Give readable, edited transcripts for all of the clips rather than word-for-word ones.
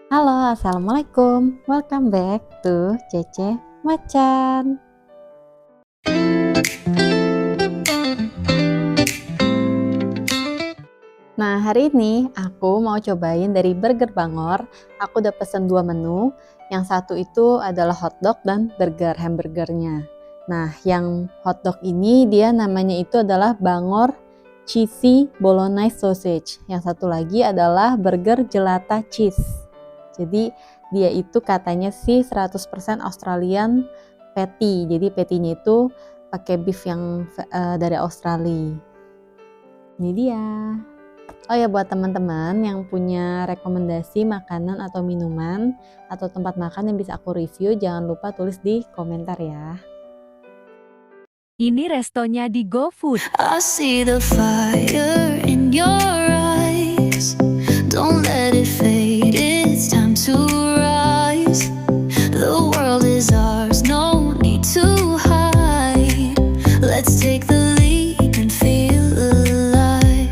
Halo, assalamualaikum. Welcome back to Cece Macan. Nah, hari ini aku mau cobain dari Burger Bangor. Aku udah pesen 2 menu. Yang satu itu adalah hotdog dan hamburgernya. Nah, yang hotdog ini dia namanya itu adalah Bangor Cheesy Bolognese Sausage. Yang satu lagi adalah burger gelata cheese. Jadi dia itu katanya sih 100% Australian patty. Jadi patty-nya itu pakai beef yang dari Australia. Ini dia. Oh ya, buat teman-teman yang punya rekomendasi makanan atau minuman atau tempat makan yang bisa aku review, jangan lupa tulis di komentar ya. Ini restonya di GoFood. I see the fire in your eyes. Don't let it fade, it's time to rise. The world is ours, no need to hide. Let's take the lead and feel alive.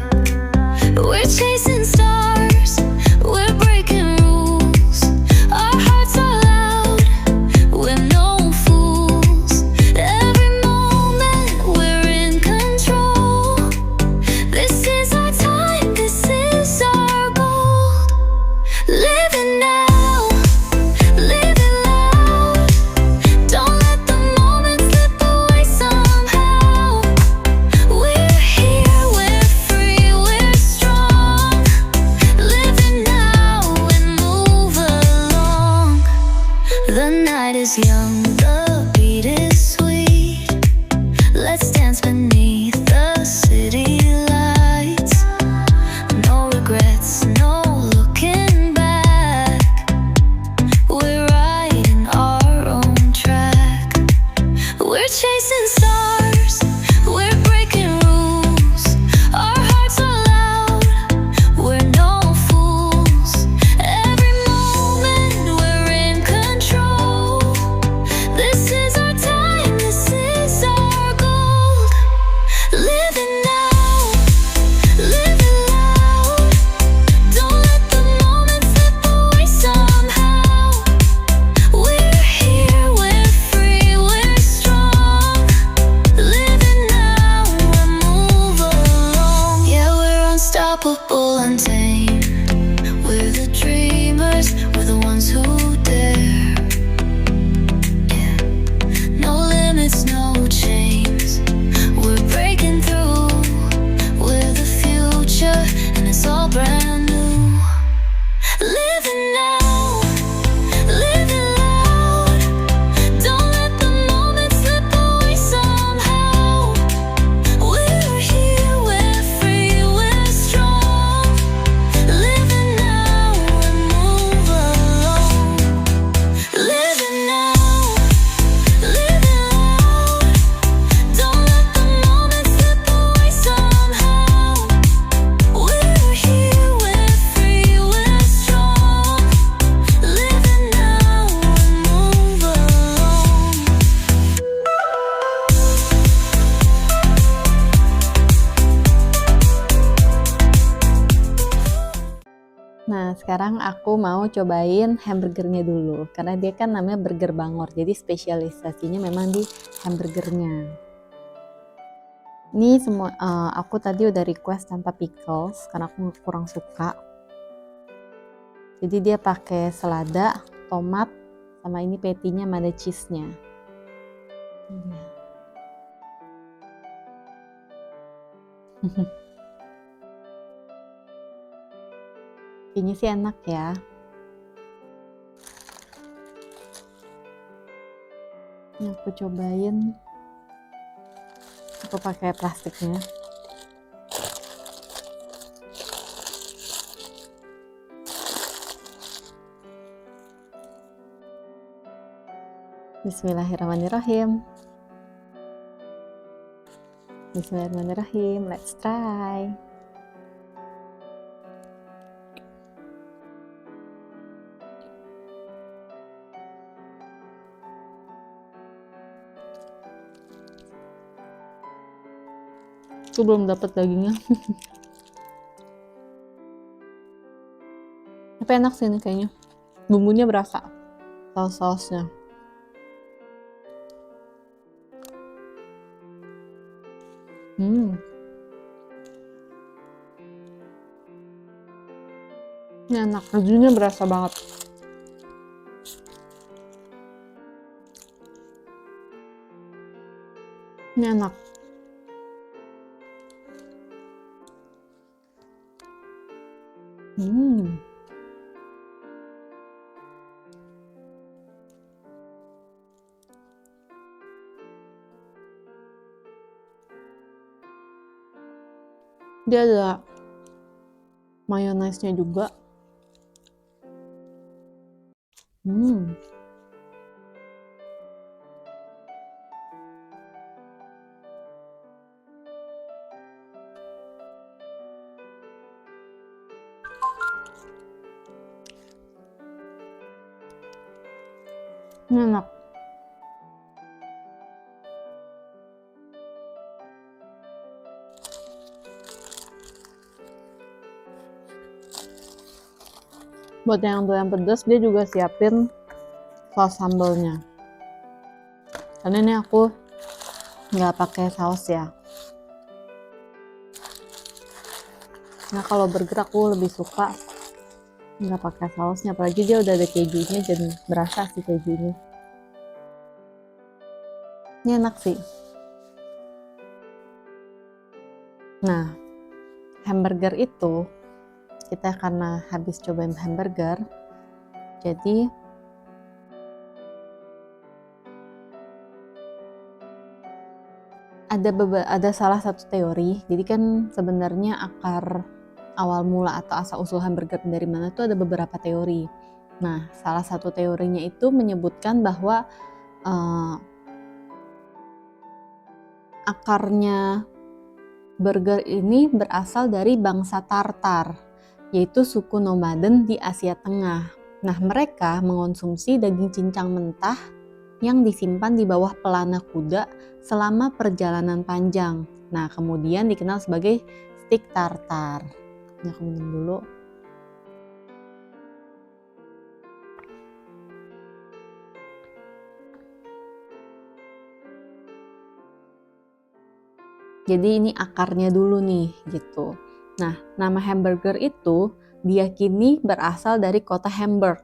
We're chasing stars, we're breaking rules. Our hearts are loud, we're no fools. Every moment we're in control. This is our time, this is our gold. Living now, living loud. Don't let the moment slip away somehow. We're here, we're free, we're strong. Living now and move along. The night is young, the beat is sweet. Let's dance beneath the city lights. No regrets, no looking back. We're riding our own track. We're chasing stars, we're breaking rules. Our hearts are loud, we're no fools. Every moment we're in control. This is our time, this is our gold. Living now, living loud. Don't let the moment slip away somehow. We're here, we're free, we're strong. Living now and move along. Yeah, we're unstoppable, untamed. We're the dreamers, we're the ones who dare. Yeah, no limits, no chains. We're breaking through. We're the future, and it's all brand new. Living now, living loud. Don't let the moment slip away somehow. We're here, we're free, we're strong. Living now and move along. Living now, living loud. Don't let the moment slip away somehow. We're here, we're free, we're strong. Living now and move along. Nah, sekarang aku mau cobain hamburgernya dulu karena dia kan namanya Burger Bangor. Jadi spesialisasinya memang di hamburgernya. Ini semua aku tadi udah request tanpa pickles karena aku kurang suka. Jadi dia pakai selada, tomat, sama ini patty-nya sama ada cheese-nya. Ini dia. Ini sih enak ya. Ini aku cobain. Aku pakai plastiknya. Bismillahirrahmanirrahim. Bismillahirrahmanirrahim. Let's try. Aku belum dapat dagingnya. Tapi enak sih ini kayaknya. bumbunya berasa, saus-sausnya. Ini enak, kejunya berasa banget. Ini enak. Dia ada mayonaise-nya juga. Ini enak. Buat yang doyan pedas, dia juga siapin saus sambalnya. Karena ini aku nggak pakai saus ya. Nah kalau burger aku lebih suka nggak pakai sausnya, apalagi dia udah ada kejunya dan berasa sih kejunya. Ini enak sih. Nah, hamburger itu kita karena habis cobain hamburger, jadi ada salah satu teori. Jadi kan sebenarnya akar awal mula atau asal usul hamburger dari mana tuh ada beberapa teori. Nah, salah satu teorinya itu menyebutkan bahwa akarnya burger ini berasal dari bangsa Tartar, yaitu suku nomaden di Asia Tengah. Nah, mereka mengonsumsi daging cincang mentah yang disimpan di bawah pelana kuda selama perjalanan panjang. Nah, kemudian dikenal sebagai steak tartar. Nah, aku minum dulu. Jadi ini akarnya dulu nih, gitu. Nah, nama hamburger itu diyakini berasal dari kota Hamburg,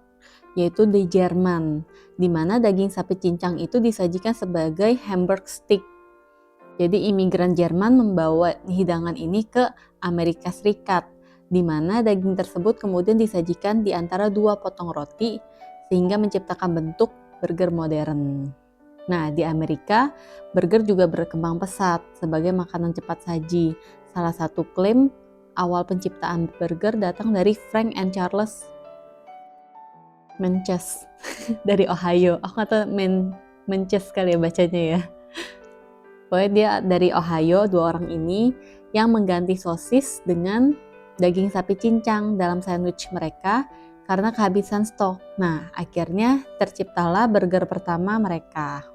yaitu di Jerman, di mana daging sapi cincang itu disajikan sebagai Hamburg steak. Jadi imigran Jerman membawa hidangan ini ke Amerika Serikat, di mana daging tersebut kemudian disajikan di antara dua potong roti, sehingga menciptakan bentuk burger modern. Nah, di Amerika, burger juga berkembang pesat sebagai makanan cepat saji. Salah satu klaim awal penciptaan burger datang dari Frank and Charles Menches dari Ohio. Aku kata Menches kali ya bacanya ya. Pokoknya dia dari Ohio, dua orang ini yang mengganti sosis dengan daging sapi cincang dalam sandwich mereka karena kehabisan stok. Nah, akhirnya terciptalah burger pertama mereka.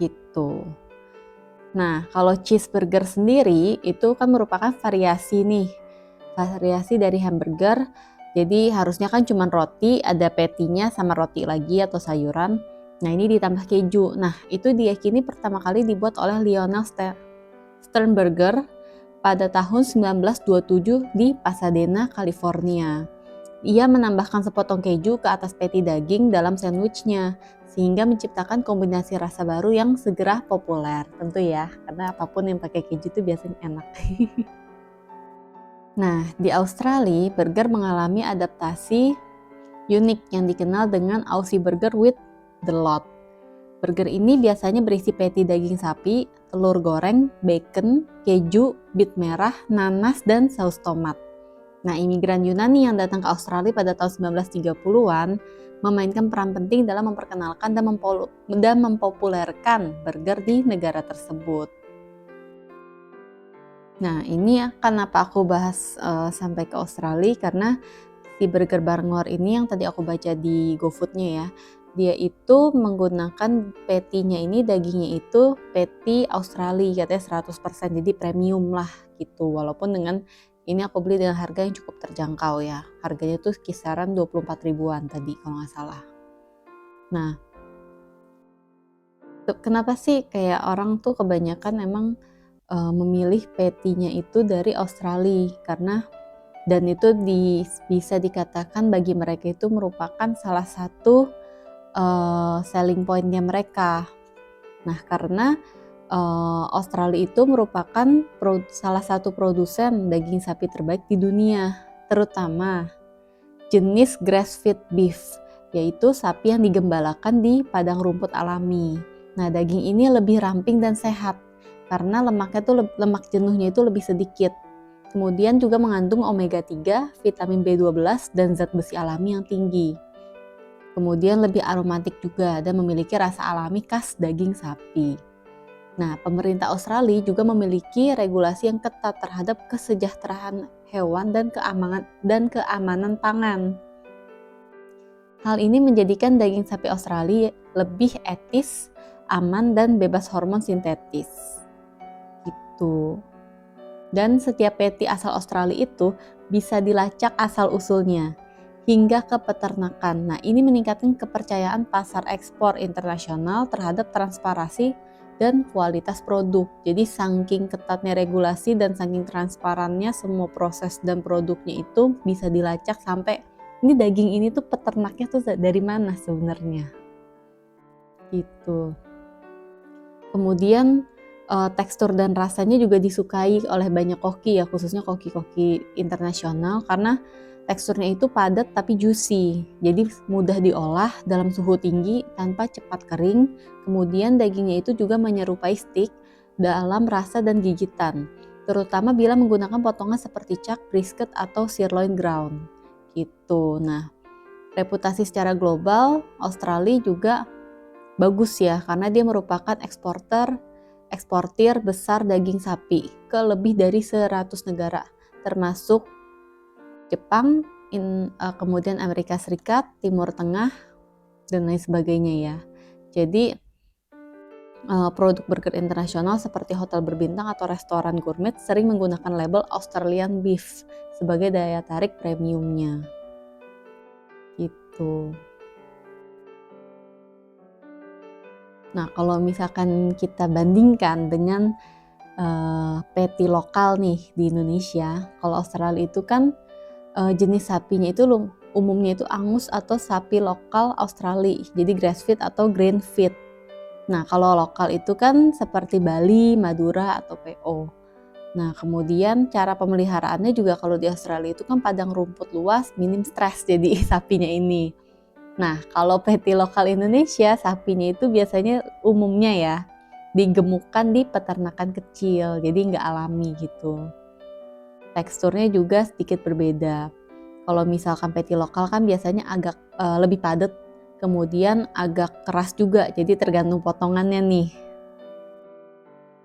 Gitu. Nah, kalau cheeseburger sendiri itu kan merupakan variasi dari hamburger. Jadi harusnya kan cuma roti, ada patty-nya sama roti lagi atau sayuran. Nah, ini ditambah keju. Nah, itu diyakini pertama kali dibuat oleh Lionel Sternberger pada tahun 1927 di Pasadena, California. Ia menambahkan sepotong keju ke atas patty daging dalam sandwichnya, sehingga menciptakan kombinasi rasa baru yang segera populer. Tentu ya, karena apapun yang pakai keju itu biasanya enak. Nah, di Australia, burger mengalami adaptasi unik yang dikenal dengan Aussie Burger with the Lot. Burger ini biasanya berisi patty daging sapi, telur goreng, bacon, keju, bit merah, nanas, dan saus tomat. Nah, imigran Yunani yang datang ke Australia pada tahun 1930-an memainkan peran penting dalam memperkenalkan dan mempopulerkan burger di negara tersebut. Nah, ini ya kenapa aku bahas sampai ke Australia, karena si burger Bangor ini yang tadi aku baca di GoFood-nya ya, dia itu menggunakan patty-nya ini, dagingnya itu patty Australia, katanya 100%, jadi premium lah gitu, walaupun dengan Ini aku beli dengan harga yang cukup terjangkau ya. Harganya tuh kisaran 24 ribuan tadi kalau nggak salah. Nah, kenapa sih kayak orang tuh kebanyakan emang memilih patty-nya itu dari Australia? Karena dan itu bisa dikatakan bagi mereka itu merupakan salah satu selling point-nya mereka. Nah, karena Australia itu merupakan salah satu produsen daging sapi terbaik di dunia, terutama jenis grass-fed beef, yaitu sapi yang digembalakan di padang rumput alami. Nah, daging ini lebih ramping dan sehat karena lemak jenuhnya itu lebih sedikit. Kemudian juga mengandung omega 3, vitamin B12 dan zat besi alami yang tinggi. Kemudian lebih aromatik juga dan memiliki rasa alami khas daging sapi. Nah, pemerintah Australia juga memiliki regulasi yang ketat terhadap kesejahteraan hewan dan keamanan pangan. Hal ini menjadikan daging sapi Australia lebih etis, aman, dan bebas hormon sintetis. Gitu. Dan setiap patty asal Australia itu bisa dilacak asal-usulnya hingga ke peternakan. Nah, ini meningkatkan kepercayaan pasar ekspor internasional terhadap transparansi dan kualitas produk. Jadi saking ketatnya regulasi dan saking transparannya semua proses dan produknya itu bisa dilacak sampai ini daging ini tuh peternaknya tuh dari mana sebenarnya. Gitu. Kemudian tekstur dan rasanya juga disukai oleh banyak koki ya, khususnya koki-koki internasional karena teksturnya itu padat tapi juicy. Jadi mudah diolah dalam suhu tinggi tanpa cepat kering. Kemudian dagingnya itu juga menyerupai steak dalam rasa dan gigitan, terutama bila menggunakan potongan seperti chuck, brisket atau sirloin ground. Gitu. Nah, reputasi secara global Australia juga bagus ya karena dia merupakan eksportir besar daging sapi ke lebih dari 100 negara termasuk Jepang, kemudian Amerika Serikat, Timur Tengah, dan lain sebagainya ya. Jadi produk burger internasional seperti hotel berbintang atau restoran gourmet sering menggunakan label Australian Beef sebagai daya tarik premiumnya. Gitu. Nah, kalau misalkan kita bandingkan dengan patty lokal nih di Indonesia, kalau Australia itu kan jenis sapinya itu umumnya itu Angus atau sapi lokal Australia, jadi grass fed atau grain fed. Nah, kalau lokal itu kan seperti Bali, Madura atau PO. Nah, kemudian cara pemeliharaannya juga kalau di Australia itu kan padang rumput luas, minim stres jadi sapinya ini. Nah, kalau patty lokal Indonesia, sapinya itu biasanya umumnya ya digemukkan di peternakan kecil, jadi nggak alami gitu. Teksturnya juga sedikit berbeda. Kalau misalkan patty lokal kan biasanya agak lebih padat, kemudian agak keras juga, jadi tergantung potongannya nih.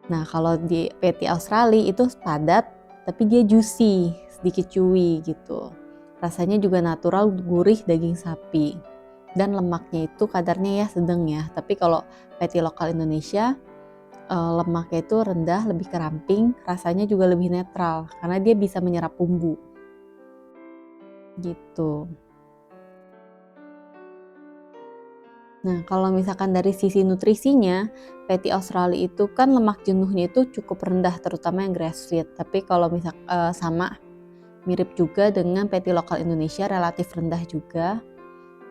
Nah, kalau di patty Australia itu padat, tapi dia juicy, sedikit chewy gitu. Rasanya juga natural, gurih daging sapi. Dan lemaknya itu kadarnya ya sedang ya. Tapi kalau patty lokal Indonesia lemaknya itu rendah, lebih keramping, rasanya juga lebih netral karena dia bisa menyerap bumbu. Gitu. Nah, kalau misalkan dari sisi nutrisinya, patty Australia itu kan lemak jenuhnya itu cukup rendah, terutama yang grass fed. Tapi kalau sama mirip juga dengan patty lokal Indonesia, relatif rendah juga.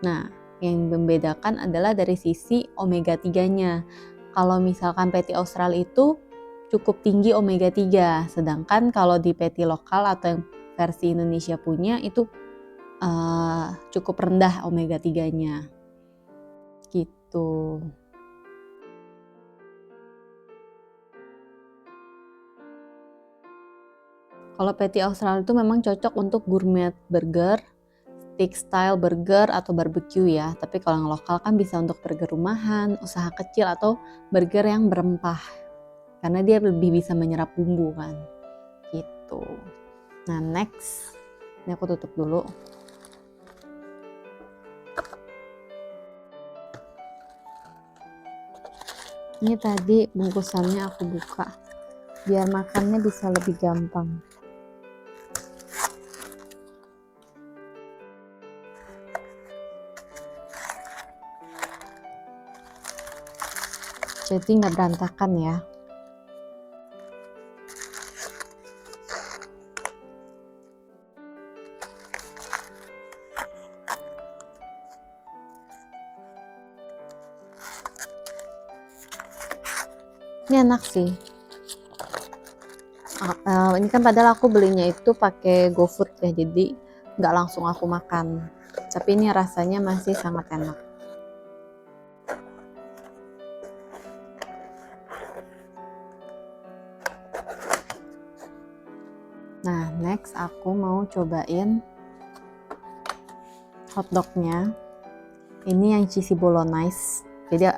Nah, yang membedakan adalah dari sisi omega 3-nya. Kalau misalkan patty Australia itu cukup tinggi omega 3, sedangkan kalau di patty lokal atau yang versi Indonesia punya itu cukup rendah omega 3-nya. Gitu. Kalau patty Australia itu memang cocok untuk gourmet burger, steak style burger atau barbecue ya. Tapi kalau yang lokal kan bisa untuk burger rumahan, usaha kecil atau burger yang berempah. Karena dia lebih bisa menyerap bumbu kan. Gitu. Nah, next. Ini aku tutup dulu. Ini tadi bungkusannya aku buka biar makannya bisa lebih gampang. jadi nggak berantakan ya. Ini enak sih. Ini kan padahal aku belinya itu pakai GoFood ya, jadi nggak langsung aku makan. Tapi ini rasanya masih sangat enak. Nah, next aku mau cobain hotdognya. Ini yang cheesy bolognese. Jadi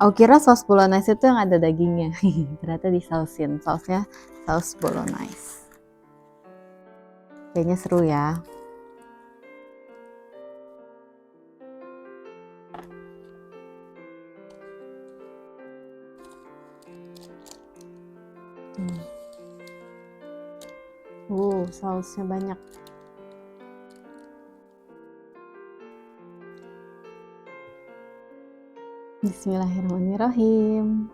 aku kira saus bolognese itu yang ada dagingnya. Ternyata disausin. Sausnya saus bolognese. Kayaknya seru ya. Sausnya banyak. Bismillahirrahmanirrahim.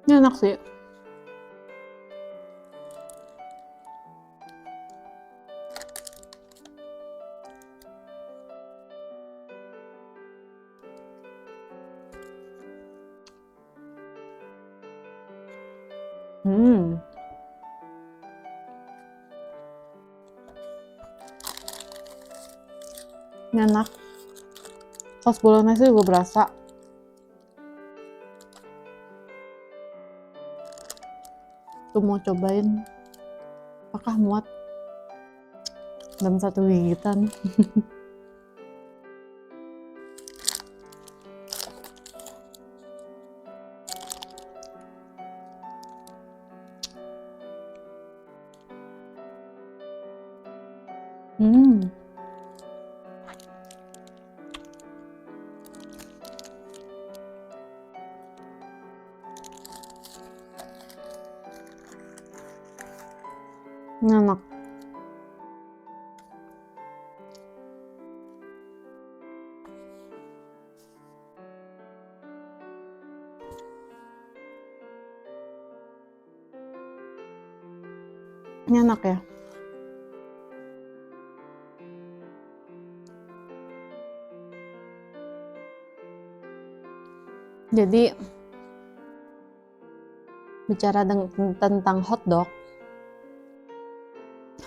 Ini enak sih. Ini enak. Saus bolognese juga berasa. Tuh mau cobain. Apakah muat dalam satu gigitan? Enak. Ini enak ya. Jadi bicara tentang hotdog.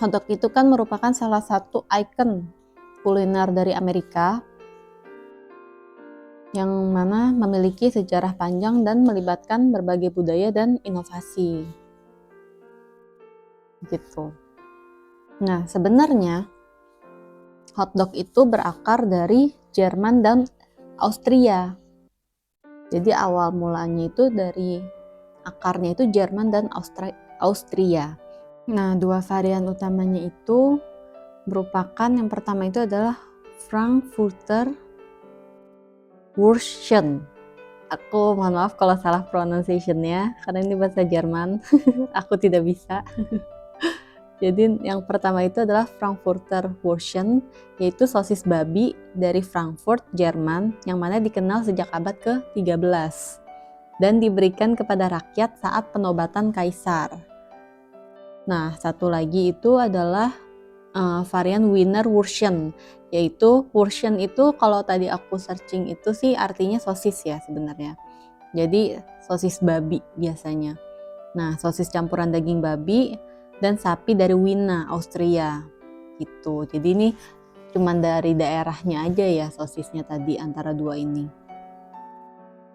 Hotdog itu kan merupakan salah satu ikon kuliner dari Amerika yang mana memiliki sejarah panjang dan melibatkan berbagai budaya dan inovasi. Gitu. Nah, sebenarnya hotdog itu berakar dari Jerman dan Austria. Jadi awal mulanya itu dari akarnya itu Jerman dan Austria. Nah, dua varian utamanya itu merupakan yang pertama itu adalah Frankfurter Würstchen. Aku mohon maaf kalau salah pronunciation-nya karena ini bahasa Jerman. Aku tidak bisa. Jadi yang pertama itu adalah Frankfurter Würstchen, yaitu sosis babi dari Frankfurt, Jerman, yang mana dikenal sejak abad ke-13 dan diberikan kepada rakyat saat penobatan kaisar. Nah, satu lagi itu adalah varian Wiener Würstchen, yaitu Würstchen itu kalau tadi aku searching itu sih artinya sosis ya sebenarnya. Jadi sosis babi biasanya. Nah, sosis campuran daging babi dan sapi dari Wiener, Austria gitu. Jadi ini cuman dari daerahnya aja ya sosisnya tadi antara dua ini.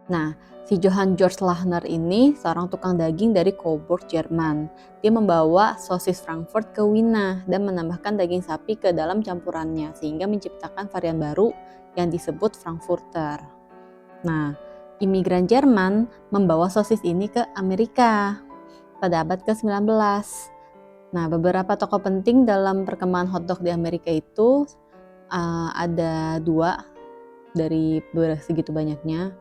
Nah, si Johann Georg Lahner ini seorang tukang daging dari Coburg, Jerman. Dia membawa sosis Frankfurt ke Wina dan menambahkan daging sapi ke dalam campurannya sehingga menciptakan varian baru yang disebut Frankfurter. Nah, imigran Jerman membawa sosis ini ke Amerika pada abad ke-19. Nah, beberapa tokoh penting dalam perkembangan hotdog di Amerika itu ada 2 dari segitu banyaknya.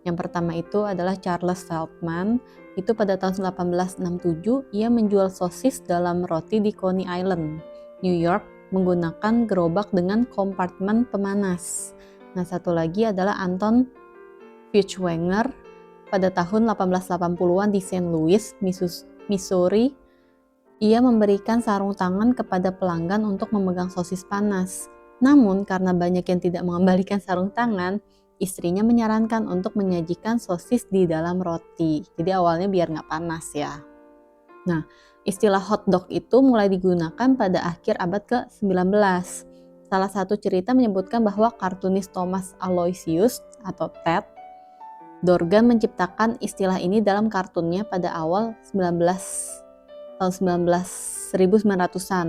Yang pertama itu adalah Charles Feldman. Itu pada tahun 1867 ia menjual sosis dalam roti di Coney Island, New York, menggunakan gerobak dengan kompartemen pemanas. Nah, satu lagi adalah Anton Feuchtwanger pada tahun 1880-an di St. Louis, Missouri. Ia memberikan sarung tangan kepada pelanggan untuk memegang sosis panas. Namun karena banyak yang tidak mengembalikan sarung tangan, istrinya menyarankan untuk menyajikan sosis di dalam roti. Jadi awalnya biar nggak panas ya. Nah, istilah hotdog itu mulai digunakan pada akhir abad ke-19. Salah satu cerita menyebutkan bahwa kartunis Thomas Aloysius atau Ted Dorgan menciptakan istilah ini dalam kartunnya pada awal tahun 1900-an,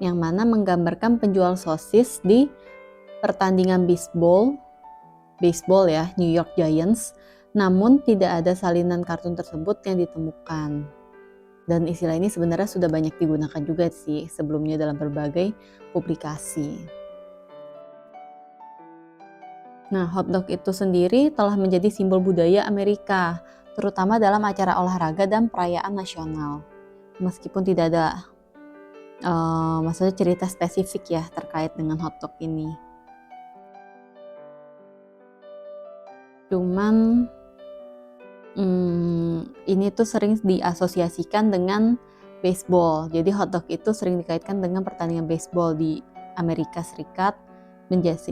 yang mana menggambarkan penjual sosis di pertandingan baseball ya, New York Giants, namun tidak ada salinan kartun tersebut yang ditemukan. Dan istilah ini sebenarnya sudah banyak digunakan juga sih sebelumnya dalam berbagai publikasi. Nah, hotdog itu sendiri telah menjadi simbol budaya Amerika, terutama dalam acara olahraga dan perayaan nasional. Meskipun tidak ada maksudnya cerita spesifik ya terkait dengan hotdog ini. Cuman ini tuh sering diasosiasikan dengan baseball. Jadi hotdog itu sering dikaitkan dengan pertandingan baseball di Amerika Serikat,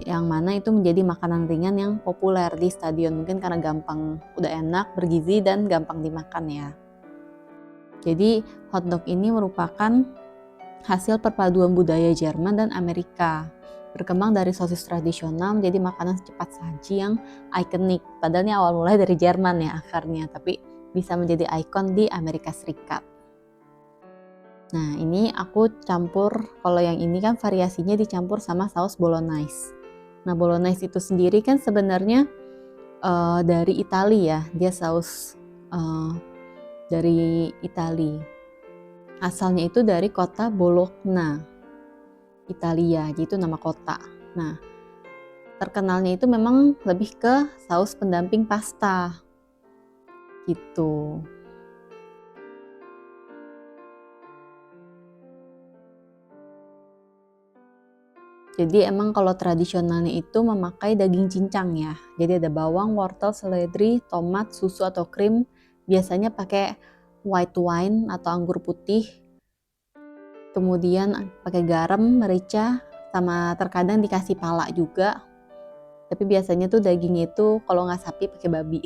yang mana itu menjadi makanan ringan yang populer di stadion, mungkin karena gampang, udah enak, bergizi dan gampang dimakan ya. Jadi hotdog ini merupakan hasil perpaduan budaya Jerman dan Amerika, berkembang dari sosis tradisional menjadi makanan cepat saji yang ikonik. Padahal ini awal mulai dari Jerman ya akarnya, tapi bisa menjadi ikon di Amerika Serikat. Nah, ini aku campur, kalau yang ini kan variasinya dicampur sama saus bolognese. Nah, bolognese itu sendiri kan sebenarnya dari Italia ya, dia saus dari Italia. Asalnya itu dari kota Bologna, Italia, jadi itu nama kota. Nah, terkenalnya itu memang lebih ke saus pendamping pasta, gitu. Jadi emang kalau tradisionalnya itu memakai daging cincang ya. Jadi ada bawang, wortel, seledri, tomat, susu atau krim. Biasanya pakai white wine atau anggur putih. Kemudian pakai garam, merica, sama terkadang dikasih pala juga. Tapi biasanya tuh dagingnya itu kalau nggak sapi pakai babi.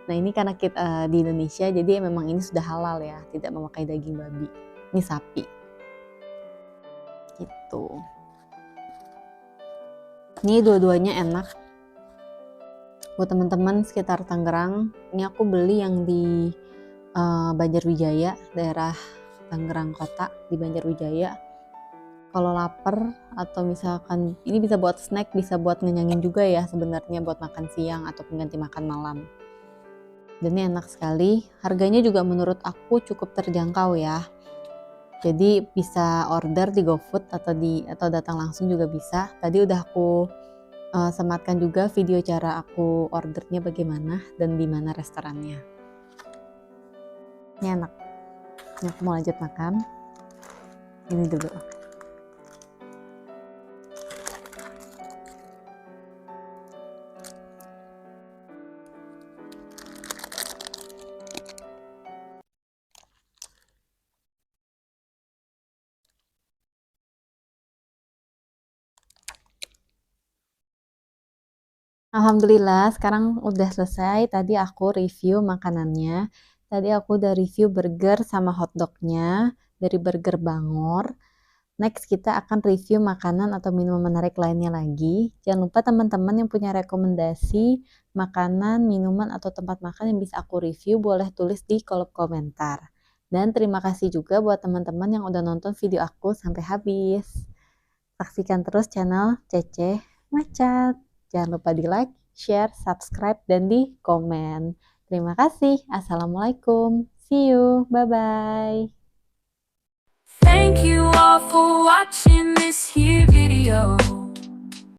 Nah ini karena kita di Indonesia jadi memang ini sudah halal ya, tidak memakai daging babi. Ini sapi. Gitu. Ini dua-duanya enak. Buat teman-teman sekitar Tangerang, ini aku beli yang di Banjarwijaya, daerah Tangerang Kota di Banjarwijaya. Kalau lapar atau misalkan ini bisa buat snack, bisa buat ngenyangin juga ya sebenarnya buat makan siang atau pengganti makan malam. Dan ini enak sekali. Harganya juga menurut aku cukup terjangkau ya. Jadi bisa order di GoFood atau datang langsung juga bisa. Tadi udah aku sematkan juga video cara aku ordernya bagaimana dan di mana restorannya. Ini enak. Ini aku mau lanjut makan. Ini dulu. Alhamdulillah sekarang udah selesai. Tadi aku review makanannya. Tadi aku udah review burger sama hotdognya dari Burger Bangor. Next, kita akan review makanan atau minuman menarik lainnya lagi. Jangan lupa teman-teman yang punya rekomendasi makanan, minuman, atau tempat makan yang bisa aku review, boleh tulis di kolom komentar. Dan terima kasih juga buat teman-teman yang udah nonton video aku sampai habis. Saksikan terus channel Cece Macat. Jangan lupa di like, share, subscribe, dan di komen. Terima kasih. Assalamualaikum. See you. Bye-bye. Thank you all for watching this here video.